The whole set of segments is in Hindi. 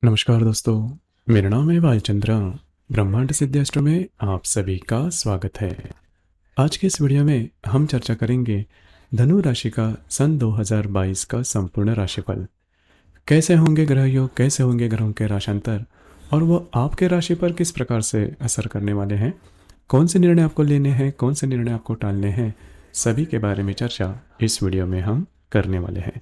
नमस्कार दोस्तों, मेरा नाम है भालचंद्र। ब्रह्मांड सिद्धास्त्र में आप सभी का स्वागत है। आज के इस वीडियो में हम चर्चा करेंगे धनु राशि का सन 2022 का संपूर्ण राशिफल। कैसे होंगे ग्रह योग, कैसे होंगे ग्रहों के राशांतर और वो आपके राशि पर किस प्रकार से असर करने वाले हैं, कौन से निर्णय आपको लेने हैं, कौन से निर्णय आपको टालने हैं, सभी के बारे में चर्चा इस वीडियो में हम करने वाले हैं।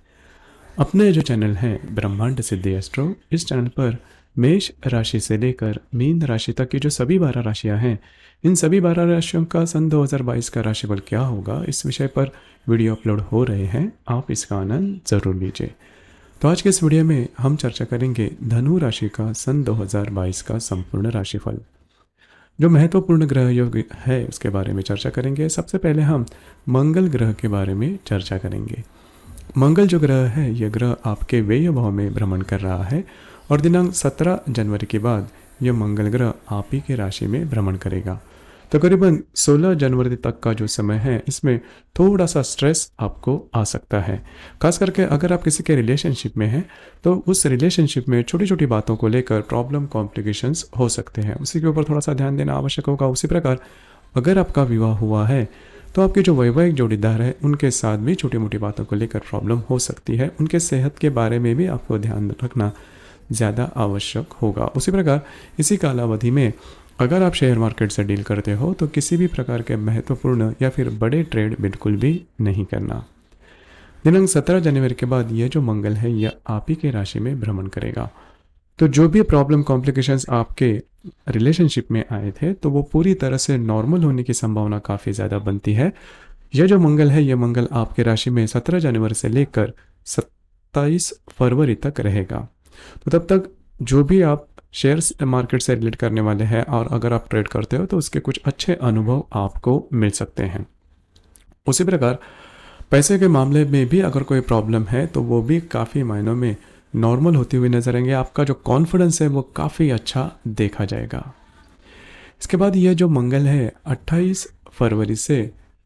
अपने जो चैनल है ब्रह्मांड सिद्धि एस्ट्रो, इस चैनल पर मेष राशि से लेकर मीन राशि तक की जो सभी 12 राशियां हैं, इन सभी 12 राशियों का सन 2022 का राशिफल क्या होगा, इस विषय पर वीडियो अपलोड हो रहे हैं। आप इसका आनंद जरूर लीजिए। तो आज के इस वीडियो में हम चर्चा करेंगे धनु राशि का सन 2022 का संपूर्ण राशिफल। जो महत्वपूर्ण ग्रह योग है उसके बारे में चर्चा करेंगे। सबसे पहले हम मंगल ग्रह के बारे में चर्चा करेंगे। मंगल जो ग्रह है, यह ग्रह आपके व्यय भाव में भ्रमण कर रहा है और दिनांक 17 जनवरी के बाद यह मंगल ग्रह आप ही के राशि में भ्रमण करेगा। तो करीबन 16 जनवरी तक का जो समय है, इसमें थोड़ा सा स्ट्रेस आपको आ सकता है। खास करके अगर आप किसी के रिलेशनशिप में हैं तो उस रिलेशनशिप में छोटी छोटी बातों को लेकर प्रॉब्लम कॉम्प्लिकेशंस हो सकते हैं, उसी के ऊपर थोड़ा सा ध्यान देना आवश्यक होगा। उसी प्रकार अगर आपका विवाह हुआ है तो आपके जो वैवाहिक जोड़ीदार हैं उनके साथ भी छोटी मोटी बातों को लेकर प्रॉब्लम हो सकती है। उनके सेहत के बारे में भी आपको ध्यान रखना ज़्यादा आवश्यक होगा। उसी प्रकार इसी कालावधि में अगर आप शेयर मार्केट से डील करते हो तो किसी भी प्रकार के महत्वपूर्ण या फिर बड़े ट्रेड बिल्कुल भी नहीं करना। दिनांक 17 जनवरी के बाद यह जो मंगल है यह आप ही के राशि में भ्रमण करेगा। तो जो भी प्रॉब्लम कॉम्प्लिकेशंस आपके रिलेशनशिप में आए थे तो वो पूरी तरह से नॉर्मल होने की संभावना काफ़ी ज़्यादा बनती है। यह जो मंगल है, यह मंगल आपके राशि में 17 जनवरी से लेकर 27 फरवरी तक रहेगा। तो तब तक जो भी आप शेयर्स मार्केट से रिलेट करने वाले हैं और अगर आप ट्रेड करते हो तो उसके कुछ अच्छे अनुभव आपको मिल सकते हैं। उसी प्रकार पैसे के मामले में भी अगर कोई प्रॉब्लम है तो वो भी काफ़ी मायनों में नॉर्मल होती हुई नजर आएंगे। आपका जो कॉन्फिडेंस है वो काफ़ी अच्छा देखा जाएगा। इसके बाद यह जो मंगल है 28 फरवरी से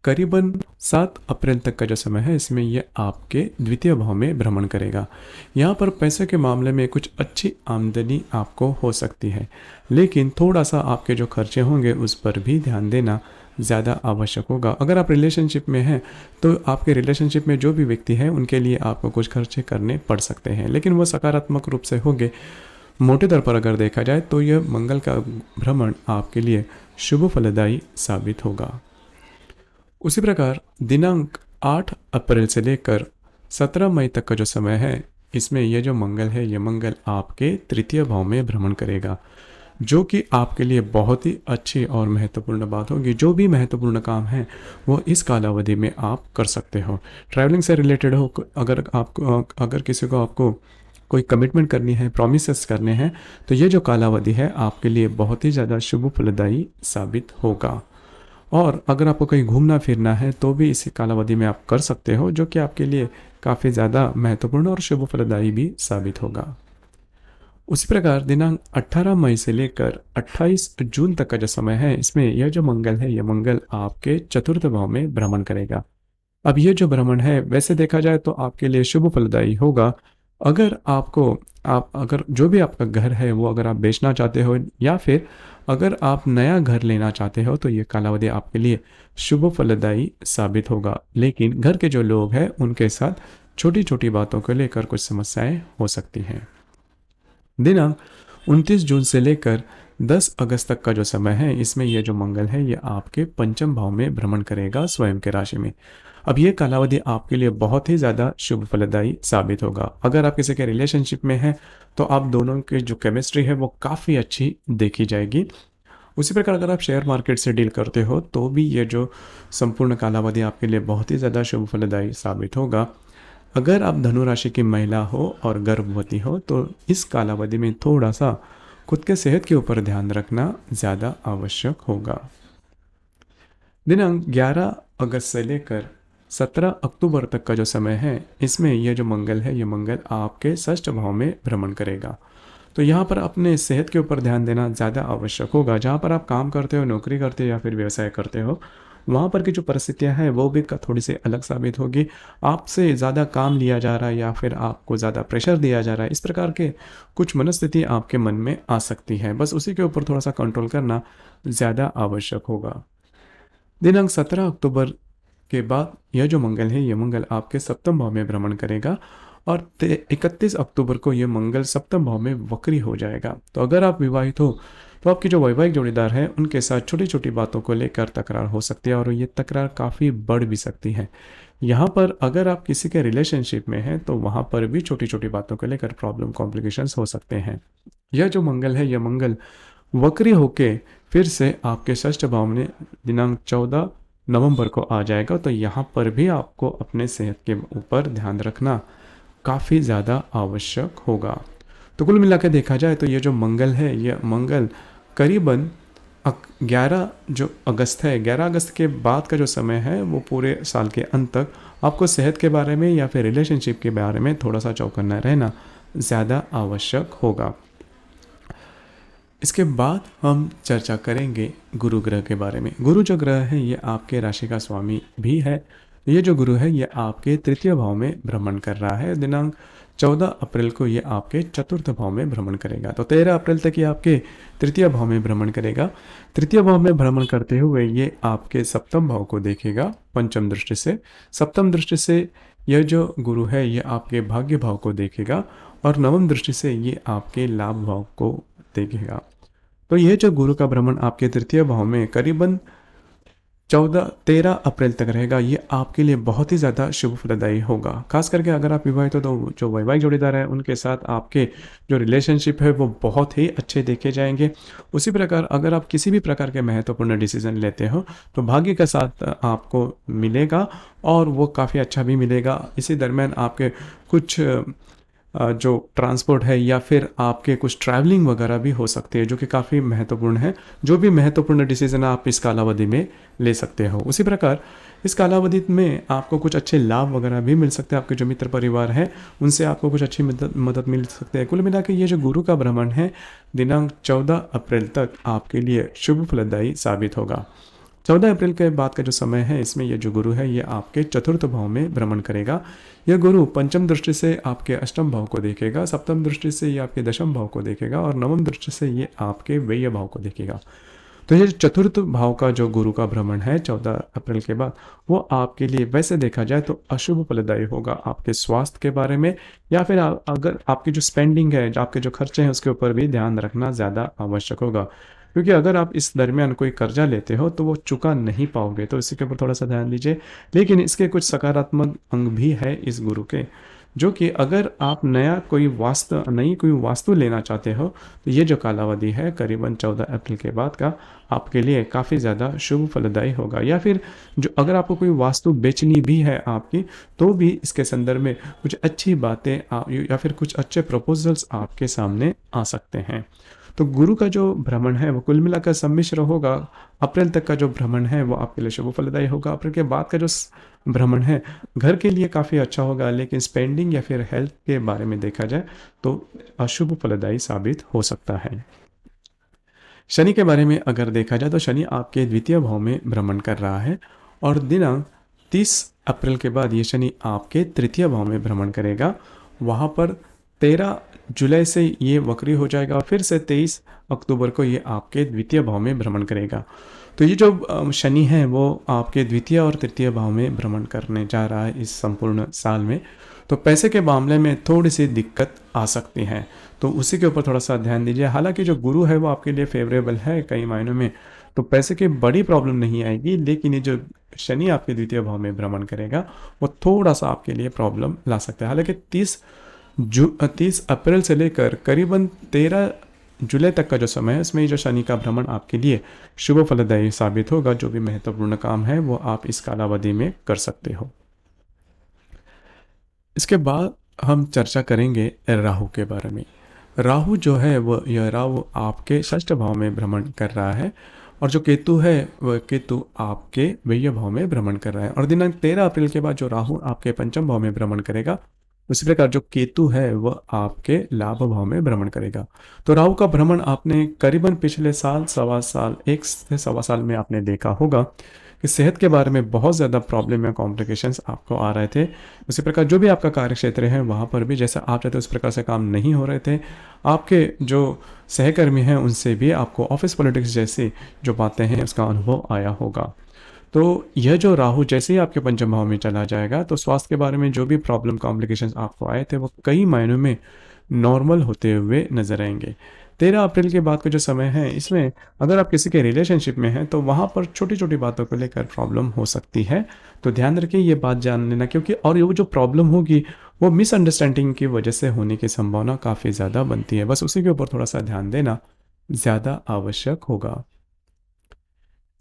करीबन 7 अप्रैल तक का जो समय है, इसमें यह आपके द्वितीय भाव में भ्रमण करेगा। यहाँ पर पैसे के मामले में कुछ अच्छी आमदनी आपको हो सकती है, लेकिन थोड़ा सा आपके जो खर्चे होंगे उस पर भी ध्यान देना ज़्यादा आवश्यक होगा। अगर आप रिलेशनशिप में हैं तो आपके रिलेशनशिप में जो भी व्यक्ति है उनके लिए आपको कुछ खर्चे करने पड़ सकते हैं, लेकिन वो सकारात्मक रूप से होंगे। मोटे तौर पर अगर देखा जाए तो यह मंगल का भ्रमण आपके लिए शुभ फलदायी साबित होगा। उसी प्रकार दिनांक 8 अप्रैल से लेकर 17 मई तक का जो समय है, इसमें यह जो मंगल है यह मंगल आपके तृतीय भाव में भ्रमण करेगा, जो कि आपके लिए बहुत ही अच्छी और महत्वपूर्ण बात होगी। जो भी महत्वपूर्ण काम है वो इस कालावधि में आप कर सकते हो। ट्रैवलिंग से रिलेटेड हो, अगर किसी को आपको कोई कमिटमेंट करनी है, प्रॉमिसेस करने हैं, तो ये जो कालावधि है आपके लिए बहुत ही ज़्यादा शुभ फलदायी साबित होगा। और अगर आपको कहीं घूमना फिरना है तो भी इस कालावधि में आप कर सकते हो, जो कि आपके लिए काफ़ी ज़्यादा महत्वपूर्ण और शुभ फलदायी भी साबित होगा। उसी प्रकार दिनांक 18 मई से लेकर 28 जून तक का जो समय है, इसमें यह जो मंगल है यह मंगल आपके चतुर्थ भाव में भ्रमण करेगा। अब यह जो भ्रमण है वैसे देखा जाए तो आपके लिए शुभ फलदायी होगा। अगर जो भी आपका घर है वो अगर आप बेचना चाहते हो या फिर अगर आप नया घर लेना चाहते हो तो ये कालावधि आपके लिए शुभ फलदायी साबित होगा। लेकिन घर के जो लोग हैं उनके साथ छोटी छोटी बातों को लेकर कुछ समस्याएं हो सकती हैं। दिनांक 29 जून से लेकर 10 अगस्त तक का जो समय है, इसमें यह जो मंगल है ये आपके पंचम भाव में भ्रमण करेगा स्वयं के राशि में। अब ये कालावधि आपके लिए बहुत ही ज़्यादा शुभ फलदायी साबित होगा। अगर आप किसी के रिलेशनशिप में हैं तो आप दोनों की जो केमिस्ट्री है वो काफ़ी अच्छी देखी जाएगी। उसी प्रकार अगर आप शेयर मार्केट से डील करते हो तो भी ये जो संपूर्ण कालावधि आपके लिए बहुत ही ज़्यादा शुभ फलदायी साबित होगा। अगर आप धनु राशि की महिला हो और गर्भवती हो तो इस कालावधि में थोड़ा सा खुद के सेहत के ऊपर ध्यान रखना ज़्यादा आवश्यक होगा। दिनांक 11 अगस्त से लेकर 17 अक्टूबर तक का जो समय है, इसमें यह जो मंगल है यह मंगल आपके षष्ठ भाव में भ्रमण करेगा। तो यहाँ पर अपने सेहत के ऊपर ध्यान देना ज़्यादा आवश्यक होगा। जहाँ पर आप काम करते हो, नौकरी करते हो या फिर व्यवसाय करते हो, वहाँ पर की जो परिस्थितियाँ हैं वो भी थोड़ी सी अलग साबित होगी। आपसे ज़्यादा काम लिया जा रहा है या फिर आपको ज़्यादा प्रेशर दिया जा रहा है, इस प्रकार के कुछ मनस्थिति आपके मन में आ सकती है। बस उसी के ऊपर थोड़ा सा कंट्रोल करना ज़्यादा आवश्यक होगा। दिनांक 17 अक्टूबर के बाद यह जो मंगल है, ये मंगल आपके सप्तम भाव में भ्रमण करेगा और 31 अक्टूबर को यह मंगल सप्तम भाव में वक्री हो जाएगा। तो अगर आप विवाहित हो तो आपकी जो वैवाहिक जोड़ीदार है उनके साथ छोटी छोटी बातों को लेकर तकरार हो सकती है और ये तकरार काफ़ी बढ़ भी सकती है। यहाँ पर अगर आप किसी के रिलेशनशिप में हैं तो वहाँ पर भी छोटी छोटी बातों को लेकर प्रॉब्लम कॉम्प्लिकेशंस हो सकते हैं। यह जो मंगल है, यह मंगल वक्री होके फिर से आपके षष्ठ भाव में दिनांक 14 नवंबर को आ जाएगा। तो यहाँ पर भी आपको अपने सेहत के ऊपर ध्यान रखना काफ़ी ज़्यादा आवश्यक होगा। तो कुल मिला के देखा जाए तो ये जो मंगल है, यह मंगल करीबन 11 जो अगस्त है, 11 अगस्त के बाद का जो समय है वो पूरे साल के अंत तक आपको सेहत के बारे में या फिर रिलेशनशिप के बारे में थोड़ा सा चौकन्ना रहना ज़्यादा आवश्यक होगा। इसके बाद हम चर्चा करेंगे गुरु ग्रह के बारे में। गुरु जो ग्रह है ये आपके राशि का स्वामी भी है। ये जो गुरु है ये आपके तृतीय भाव में भ्रमण कर रहा है। दिनांक 14 अप्रैल को ये आपके चतुर्थ भाव में भ्रमण करेगा। तो 13 अप्रैल तक ये आपके तृतीय भाव में भ्रमण करेगा। तृतीय भाव में भ्रमण करते हुए ये आपके सप्तम भाव को देखेगा पंचम दृष्टि से। सप्तम दृष्टि से यह जो गुरु है ये आपके भाग्य भाव को देखेगा और नवम दृष्टि से ये आपके लाभ भाव को देखेगा। तो यह जो गुरु का भ्रमण आपके तृतीय भाव में करीबन 13 अप्रैल तक रहेगा, ये आपके लिए बहुत ही ज़्यादा शुभ फलदायी होगा। खास करके अगर आप विवाहित हो तो जो वैवाहिक जोड़ीदार है उनके साथ आपके जो रिलेशनशिप है वो बहुत ही अच्छे देखे जाएंगे। उसी प्रकार अगर आप किसी भी प्रकार के महत्वपूर्ण डिसीजन लेते हो तो भाग्य का साथ आपको मिलेगा और वो काफ़ी अच्छा भी मिलेगा। इसी दरमियान आपके कुछ जो ट्रांसपोर्ट है या फिर आपके कुछ ट्रैवलिंग वगैरह भी हो सकती है जो कि काफ़ी महत्वपूर्ण है। जो भी महत्वपूर्ण डिसीजन आप इस कालावधि में ले सकते हो। उसी प्रकार इस कालावधि में आपको कुछ अच्छे लाभ वगैरह भी मिल सकते हैं। आपके जो मित्र परिवार है उनसे आपको कुछ अच्छी मदद मिल सकती है। कुल मिला के ये जो गुरु का भ्रमण है दिनांक 14 अप्रैल तक आपके लिए शुभ फलदायी साबित होगा। 14 अप्रैल के बाद का जो समय है इसमें यह जो गुरु है ये आपके चतुर्थ भाव में भ्रमण करेगा। यह गुरु पंचम दृष्टि से आपके अष्टम भाव को देखेगा, सप्तम दृष्टि से ये आपके दशम भाव को देखेगा और नवम दृष्टि से ये आपके व्यय भाव को देखेगा। तो ये चतुर्थ भाव का जो गुरु का भ्रमण है 14 अप्रैल के बाद वो आपके लिए वैसे देखा जाए तो अशुभ फलदायी होगा। आपके स्वास्थ्य के बारे में या फिर अगर आपकी जो स्पेंडिंग है, जो आपके जो खर्चे हैं उसके ऊपर भी ध्यान रखना ज़्यादा आवश्यक होगा। क्योंकि अगर आप इस दरमियान कोई कर्जा लेते हो तो वो चुका नहीं पाओगे, तो इसी के ऊपर थोड़ा सा ध्यान दीजिए। लेकिन इसके कुछ सकारात्मक अंग भी है इस गुरु के, जो कि अगर आप नई कोई वास्तु लेना चाहते हो तो ये जो कालावधि है करीबन 14 अप्रैल के बाद का आपके लिए काफ़ी ज़्यादा शुभ फलदायी होगा। या फिर जो अगर आपको कोई वास्तु बेचनी भी है आपकी तो भी इसके संदर्भ में कुछ अच्छी बातें या फिर कुछ अच्छे प्रपोजल्स आपके सामने आ सकते हैं। तो गुरु का जो भ्रमण है वो कुल मिलाकर सम्मिश्र होगा। अप्रैल तक का जो भ्रमण है वो आपके लिए शुभ फलदायी होगा। अप्रैल के बाद का जो भ्रमण है घर के लिए काफ़ी अच्छा होगा, लेकिन स्पेंडिंग या फिर हेल्थ के बारे में देखा जाए तो अशुभ फलदायी साबित हो सकता है। शनि के बारे में अगर देखा जाए तो शनि आपके द्वितीय भाव में भ्रमण कर रहा है और दिनांक 30 अप्रैल के बाद ये शनि आपके तृतीय भाव में भ्रमण करेगा। वहाँ पर 13 जुलाई से ये वक्री हो जाएगा और फिर से 23 अक्टूबर को ये आपके द्वितीय भाव में भ्रमण करेगा। तो ये जो शनि है वो आपके द्वितीय और तृतीय भाव में भ्रमण करने जा रहा है इस संपूर्ण साल में। तो पैसे के मामले में थोड़ी सी दिक्कत आ सकती है, तो उसी के ऊपर थोड़ा सा ध्यान दीजिए। हालांकि जो गुरु है वो आपके लिए फेवरेबल है कई मायनों में, तो पैसे की बड़ी प्रॉब्लम नहीं आएगी। लेकिन ये जो शनि आपके द्वितीय भाव में भ्रमण करेगा वो थोड़ा सा आपके लिए प्रॉब्लम ला सकता है। हालांकि 30 अप्रैल से लेकर करीबन 13 जुलाई तक का जो समय है इसमें जो शनि का भ्रमण आपके लिए शुभ फलदायी साबित होगा। जो भी महत्वपूर्ण काम है वो आप इस कालावधि में कर सकते हो। इसके बाद हम चर्चा करेंगे राहु के बारे में। राहु जो है यह राहु आपके षष्ठ भाव में भ्रमण कर रहा है और जो केतु है वह केतु आपके व्यय भाव में भ्रमण कर रहा है। और दिनांक 13 अप्रैल के बाद जो राहु आपके पंचम भाव में भ्रमण करेगा, उसी प्रकार जो केतु है वह आपके लाभ भाव में भ्रमण करेगा। तो राहु का भ्रमण आपने करीबन पिछले साल 1 से 1.25 साल में आपने देखा होगा कि सेहत के बारे में बहुत ज़्यादा प्रॉब्लम या कॉम्प्लिकेशंस आपको आ रहे थे। उसी प्रकार जो भी आपका कार्य क्षेत्र है वहाँ पर भी जैसा आप चाहते हो उस प्रकार से काम नहीं हो रहे थे। आपके जो सहकर्मी हैं उनसे भी आपको ऑफिस पॉलिटिक्स जैसी जो बातें हैं उसका अनुभव आया होगा। तो यह जो राहु जैसे ही आपके पंचम भाव में चला जाएगा तो स्वास्थ्य के बारे में जो भी प्रॉब्लम कॉम्प्लिकेशंस आपको आए थे वो कई मायनों में नॉर्मल होते हुए नजर आएंगे। 13 अप्रैल के बाद का जो समय है इसमें अगर आप किसी के रिलेशनशिप में हैं तो वहाँ पर छोटी छोटी बातों को लेकर प्रॉब्लम हो सकती है। तो ध्यान रखिए ये बात जान लेना, क्योंकि और ये जो प्रॉब्लम होगी वो मिसअंडरस्टैंडिंग की वजह से होने की संभावना काफ़ी ज़्यादा बनती है। बस उसी के ऊपर थोड़ा सा ध्यान देना ज़्यादा आवश्यक होगा।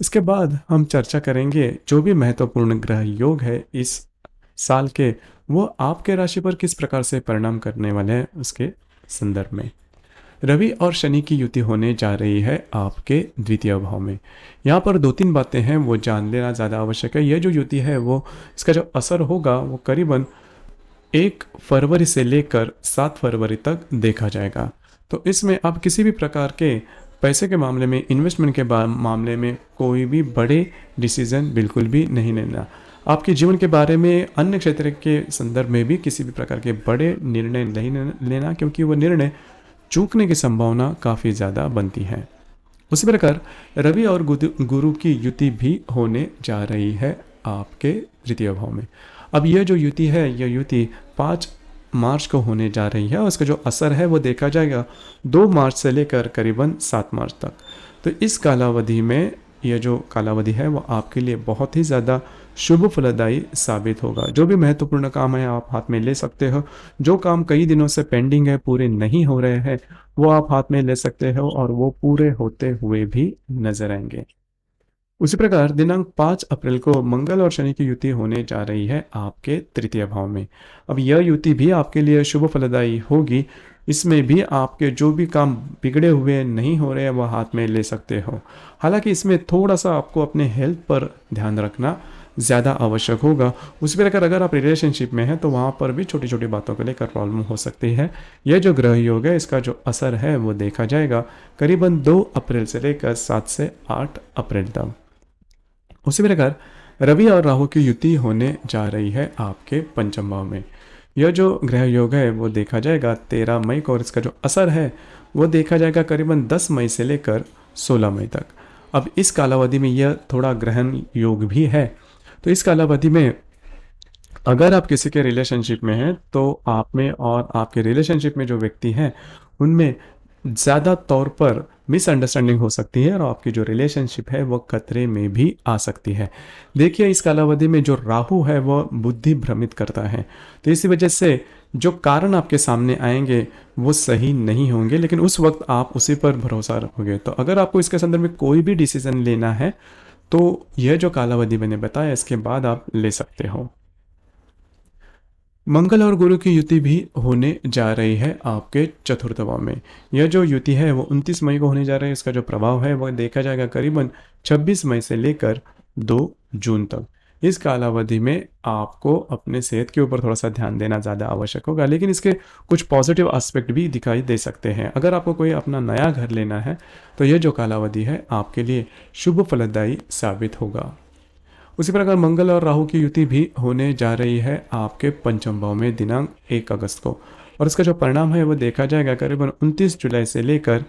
इसके बाद हम चर्चा करेंगे जो भी महत्वपूर्ण ग्रह योग है इस साल के, वो आपके राशि पर किस प्रकार से परिणाम करने वाले हैं उसके संदर्भ में। रवि और शनि की युति होने जा रही है आपके द्वितीय भाव में। यहाँ पर 2-3 बातें हैं वो जान लेना ज़्यादा आवश्यक है। यह जो युति है वो इसका जो असर होगा वो करीबन 1 फरवरी से लेकर 7 फरवरी तक देखा जाएगा। तो इसमें आप किसी भी प्रकार के पैसे के मामले में, इन्वेस्टमेंट के मामले में कोई भी बड़े डिसीजन बिल्कुल भी नहीं लेना। आपके जीवन के बारे में अन्य क्षेत्र के संदर्भ में भी किसी भी प्रकार के बड़े निर्णय नहीं लेना, क्योंकि वो निर्णय चूकने की संभावना काफ़ी ज़्यादा बनती है। उसी प्रकार रवि और गुरु की युति भी होने जा रही है आपके तृतीय भाव में। अब यह जो युति है यह युति 5 मार्च को होने जा रही है और इसका जो असर है वो देखा जाएगा 2 मार्च से लेकर करीबन 7 मार्च तक। तो इस कालावधि में यह जो कालावधि है वो आपके लिए बहुत ही ज़्यादा शुभ फलदायी साबित होगा। जो भी महत्वपूर्ण काम है आप हाथ में ले सकते हो। जो काम कई दिनों से पेंडिंग है, पूरे नहीं हो रहे हैं, वो आप हाथ में ले सकते हो और वो पूरे होते हुए भी नजर आएंगे। उसी प्रकार दिनांक 5 अप्रैल को मंगल और शनि की युति होने जा रही है आपके तृतीय भाव में। अब यह युति भी आपके लिए शुभ फलदायी होगी। इसमें भी आपके जो भी काम बिगड़े हुए नहीं हो रहे हैं वह हाथ में ले सकते हो। हालांकि इसमें थोड़ा सा आपको अपने हेल्थ पर ध्यान रखना ज़्यादा आवश्यक होगा। उसी प्रकार अगर आप रिलेशनशिप में हैं तो वहाँ पर भी छोटी छोटी बातों को लेकर प्रॉब्लम हो सकती है। यह जो ग्रह योग है इसका जो असर है वो देखा जाएगा करीबन 2 अप्रैल से लेकर 7 से 8 अप्रैल तक। उसी प्रकार रवि और राहु की युति होने जा रही है आपके पंचम भाव में। यह जो ग्रह योग है वो देखा जाएगा 13 मई को और इसका जो असर है वो देखा जाएगा करीबन 10 मई से लेकर 16 मई तक। अब इस कालावधि में यह थोड़ा ग्रहण योग भी है। तो इस कालावधि में अगर आप किसी के रिलेशनशिप में हैं तो आप में और आपके रिलेशनशिप में जो व्यक्ति हैं उनमें ज़्यादा तौर पर मिसअंडरस्टैंडिंग हो सकती है और आपकी जो रिलेशनशिप है वो खतरे में भी आ सकती है। देखिए इस कालावधि में जो राहु है वो बुद्धि भ्रमित करता है, तो इसी वजह से जो कारण आपके सामने आएंगे वो सही नहीं होंगे, लेकिन उस वक्त आप उसी पर भरोसा रखोगे। तो अगर आपको इसके संदर्भ में कोई भी डिसीजन लेना है तो यह जो कालावधि मैंने बताया इसके बाद आप ले सकते हो। मंगल और गुरु की युति भी होने जा रही है आपके चतुर्थ भाव में। यह जो युति है वो 29 मई को होने जा रही है। इसका जो प्रभाव है वो देखा जाएगा करीबन 26 मई से लेकर 2 जून तक। इस कालावधि में आपको अपने सेहत के ऊपर थोड़ा सा ध्यान देना ज़्यादा आवश्यक होगा, लेकिन इसके कुछ पॉजिटिव एस्पेक्ट भी दिखाई दे सकते हैं। अगर आपको कोई अपना नया घर लेना है तो यह जो कालावधि है आपके लिए शुभ फलदायी साबित होगा। उसी प्रकार मंगल और राहु की युति भी होने जा रही है आपके पंचम भाव में दिनांक 1 अगस्त को और इसका जो परिणाम है वो देखा जाएगा करीबन 29 जुलाई से लेकर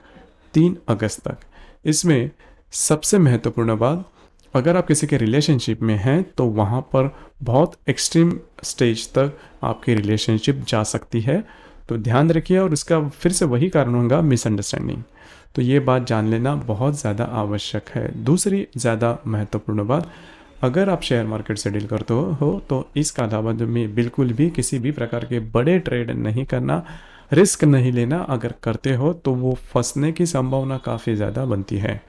3 अगस्त तक। इसमें सबसे महत्वपूर्ण बात, अगर आप किसी के रिलेशनशिप में हैं तो वहाँ पर बहुत एक्सट्रीम स्टेज तक आपकी रिलेशनशिप जा सकती है। तो ध्यान रखिए और इसका फिर से वही कारण होगा मिसअंडरस्टैंडिंग। तो ये बात जान लेना बहुत ज़्यादा आवश्यक है। दूसरी ज़्यादा महत्वपूर्ण बात, अगर आप शेयर मार्केट से डील करते हो तो इस कालावधि में बिल्कुल भी किसी भी प्रकार के बड़े ट्रेड नहीं करना, रिस्क नहीं लेना। अगर करते हो तो वो फंसने की संभावना काफ़ी ज़्यादा बनती है।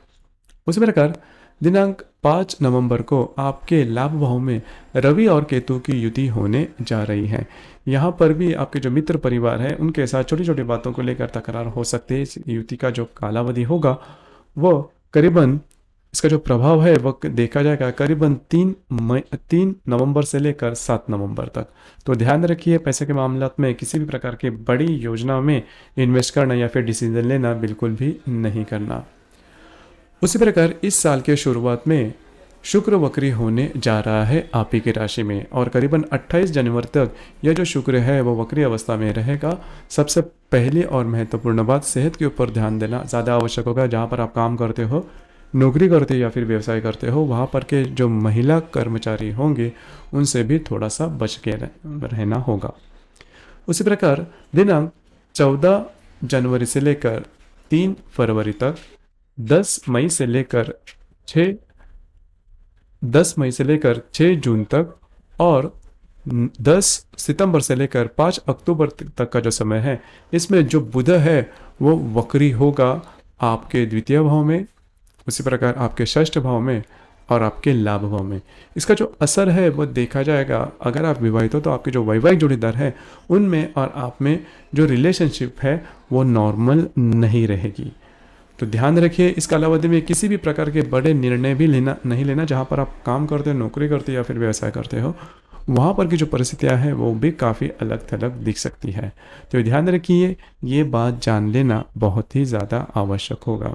उसी प्रकार दिनांक 5 नवंबर को आपके लाभ भाव में रवि और केतु की युति होने जा रही है। यहाँ पर भी आपके जो मित्र परिवार है उनके साथ छोटी छोटी बातों को लेकर तकरार हो सकती है। इस युति का जो कालावधि होगा वो करीबन, इसका जो प्रभाव है वो देखा जाएगा करीबन 3 नवंबर से लेकर 7 नवंबर तक। तो ध्यान रखिए पैसे के मामले में किसी भी प्रकार की बड़ी योजना में इन्वेस्ट करना या फिर डिसीजन लेना बिल्कुल भी नहीं करना। उसी प्रकार इस साल के शुरुआत में शुक्र वक्री होने जा रहा है आप ही की राशि में और करीबन 28 जनवरी तक यह जो शुक्र है वो वक्री अवस्था में रहेगा। सबसे पहली और महत्वपूर्ण बात, सेहत के ऊपर ध्यान देना ज़्यादा आवश्यक होगा। जहाँ पर आप काम करते हो, नौकरी करते हो या फिर व्यवसाय करते हो, वहाँ पर के जो महिला कर्मचारी होंगे उनसे भी थोड़ा सा बच के रहना होगा। उसी प्रकार दिनांक 14 जनवरी से लेकर 3 फरवरी तक, 10 मई से लेकर 6 जून तक और 10 सितंबर से लेकर 5 अक्टूबर तक का जो समय है, इसमें जो बुध है वो वक्री होगा आपके द्वितीय भाव में, उसी प्रकार आपके षष्ठ भाव में और आपके लाभ भाव में। इसका जो असर है वो देखा जाएगा। अगर आप विवाहित हो तो आपके जो वैवाहिक जोड़ीदार है उनमें और आप में जो रिलेशनशिप है वो नॉर्मल नहीं रहेगी। तो ध्यान रखिए, इस कालावधि में किसी भी प्रकार के बड़े निर्णय भी नहीं लेना। जहाँ पर आप काम करते हो, नौकरी करते हो या फिर व्यवसाय करते हो, वहाँ पर की जो परिस्थितियाँ हैं वो भी काफ़ी अलग थलग दिख सकती है। तो ध्यान रखिए, ये बात जान लेना बहुत ही ज़्यादा आवश्यक होगा।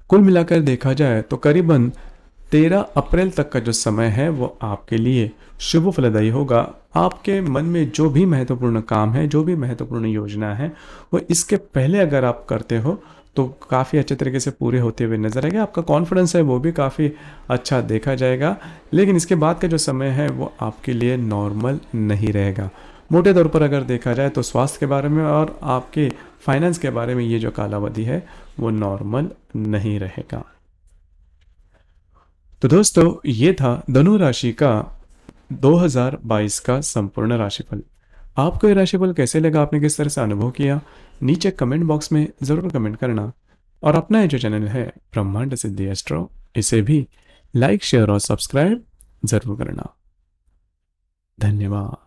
कुल मिलाकर देखा जाए तो करीबन 13 अप्रैल तक का जो समय है वो आपके लिए शुभ फलदायी होगा। आपके मन में जो भी महत्वपूर्ण काम है, जो भी महत्वपूर्ण योजना है, वो इसके पहले अगर आप करते हो तो काफ़ी अच्छे तरीके से पूरे होते हुए नजर आएगा। आपका कॉन्फिडेंस है वो भी काफ़ी अच्छा देखा जाएगा। लेकिन इसके बाद का जो समय है वो आपके लिए नॉर्मल नहीं रहेगा। मोटे तौर पर अगर देखा जाए तो स्वास्थ्य के बारे में और आपके फाइनेंस के बारे में ये जो कालावधि है वो नॉर्मल नहीं रहेगा। तो दोस्तों, ये था धनु राशि का 2022 का संपूर्ण राशिफल। आपको ये राशिफल कैसे लगा, आपने किस तरह से अनुभव किया, नीचे कमेंट बॉक्स में ज़रूर कमेंट करना। और अपना ये जो चैनल है ब्रह्मांड सिद्धि एस्ट्रो, इसे भी लाइक, शेयर और सब्सक्राइब ज़रूर करना। धन्यवाद।